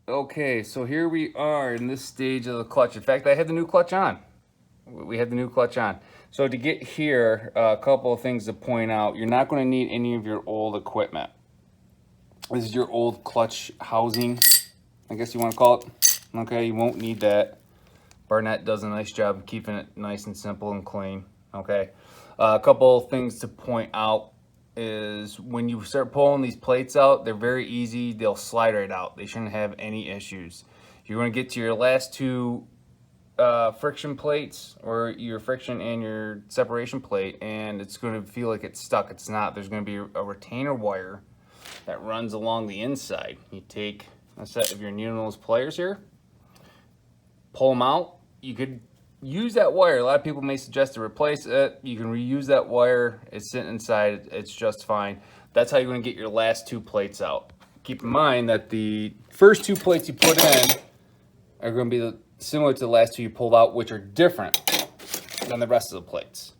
Okay, so here we are in this stage of the clutch. In fact, I had the new clutch on. We had the new clutch on. So to get here, a couple of things to point out. You're not going to need any of your old equipment. This is your old clutch housing, I guess you want to call it. Okay, you won't need that. Barnett does a nice job of keeping it nice and simple and clean. Okay, a couple of things to point out is when you start pulling these plates out, they're very easy. They'll slide right out. They shouldn't have any issues. You're going to get to your last two friction plates, or your friction and your separation plate, and it's going to feel like it's stuck. It's not. There's going to be a retainer wire that runs along the inside. You take a set of your needle-nose pliers here, pull them out. You could use that wire. A lot of people may suggest to replace it. You can reuse that wire. It's sitting inside. It's just fine. That's how you're going to get your last two plates out. Keep in mind that the first two plates you put in are going to be similar to the last two you pulled out, which are different than the rest of the plates.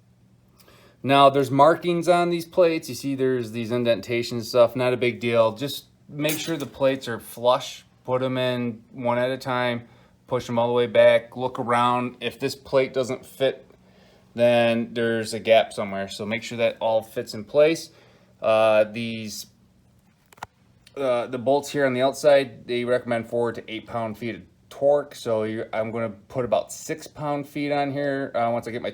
Now, there's markings on these plates. You see there's these indentations and stuff. Not a big deal. Just make sure the plates are flush. Put them in one at a time. Push them all the way back. Look around. If this plate doesn't fit, then there's a gap somewhere. So make sure that all fits in place. The bolts here on the outside, they recommend 4 to 8 pound-feet of torque. So I'm going to put about 6 pound-feet on here once I get my